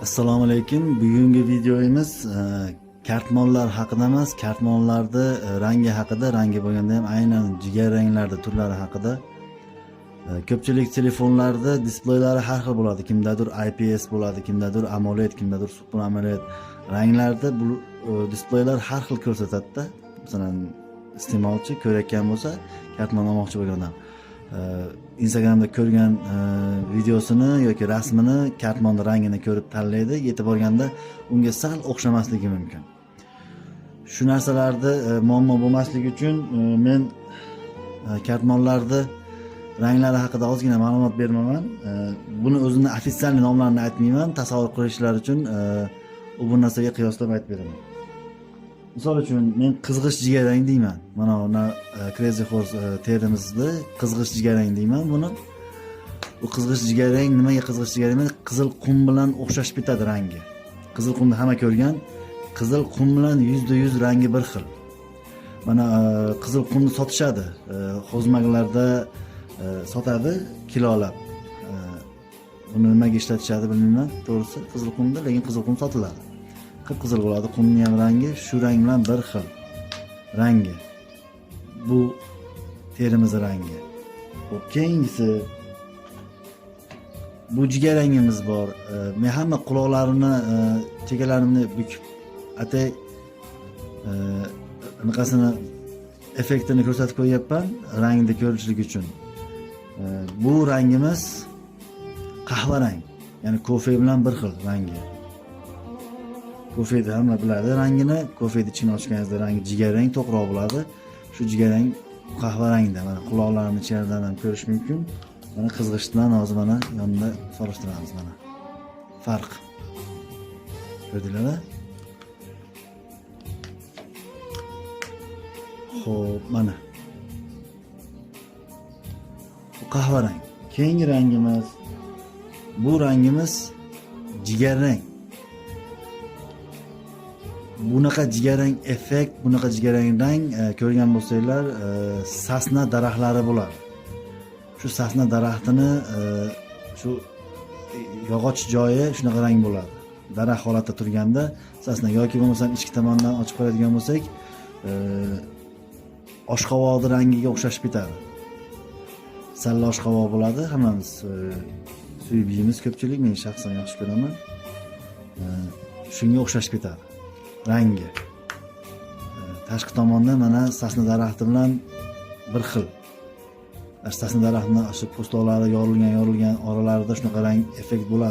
Assalomu alaykum. Bugungi videomiz kartmonlar haqida emas, kartmonlarda rangi haqida, rangi bo'lganda ham aynan jigar ranglarda turlari haqida. Ko'pchilik telefonlarda displeylari har xil bo'ladi. Kimdadir IPS bo'ladi, kimdadir AMOLED, kimdadir Super AMOLED. Ranglarda bu displeylar har xil ko'rsatadi-da. Masalan, iste'molchi ko'rayotgan bo'lsa, kartmon olmoqchi bo'lgan odam Instagramda ko'rgan videosini yoki rasmini, kartmonni rangini ko'rib tanlaydi, yetib borganda unga sal o'xshamasligi mumkin. Shu narsalarda muammo bo'lmasligi uchun men kartmonlarda ranglari haqida ozgina ma'lumot bermayman. Buni o'zini ofitsial nomlarini aytmayman, tasavvur qilishlari uchun bu narsaga qiyoslab aytib beraman. Misol uchun men qizg'ish jigarrang deyman. Mana bu Crazy Horse terimizda qizg'ish jigarrang deyman buni. Bu qizg'ish jigarrang nimaga qizg'ish jigarrang? Qizil qum bilan o'xshashib ketadi rangi. Qizil qumni hamma ko'rgan. Qizil qum bilan %100 rangi bir xil. Mana qizil qumni sotishadi. Xozmaklarda sotadi kilolab. Buni nimaga ishlatishadi bilmayman, to'g'risi qizil qumda, lekin qizil qum sotiladi. Qip-qizil bo'ladi, qumning ham rangi shu rang bilan bir xil rangi. Bu terimiz rangi. Xo'p, keyingisi bu jigarrangimiz bor. Men hamma quloqlarimni, chekalarimni bukib atay anaqasini effektini ko'rsatib qo'yapman, rangni ko'rishlik uchun. Bu rangimiz qahva rang, ya'ni kofe bilan bir xil rangi. Kofeda hamma biladi rangini. Kofeda ichini ochganingizda rangi jigarrang, to'qroq bo'ladi. Shu jigarrang qahva rangda. Mana quloqlarini icharidan ham ko'rish mumkin. Mana qizg'ishdan hozir mana yonida solishtiramiz mana. Farq. Ko'rdinglarmi? Xo'p, mana. Bu qahva rang. Keyingi rangimiz bu rangimiz jigarrang. Bunaqa jigarrang effekt, bunaqa jigarrang rang ko'rgan bo'lsanglar, sasna daraxtlari bo'ladi. Shu sasna daraxtini shu yog'och joyi shunaqa rang bo'ladi. Daraxt holatda turganda sasna yoki bo'lmasam ichki tomondan ochib qo'yadigan bo'lsak, oshqovoqni rangiga o'xshashib ketadi. Salla oshqovoq bo'ladi, hammamiz suyib yeymiz ko'pchilik, men shaxsan yaxshi ko'raman. Shunga o'xshashib ketadi rangi. Tashqi tomonda mana sasna daraxti bilan bir xil. Sasna daraxtining po'stoqlari yorilgan oralarida shunaqa rang effekt bo'ladi.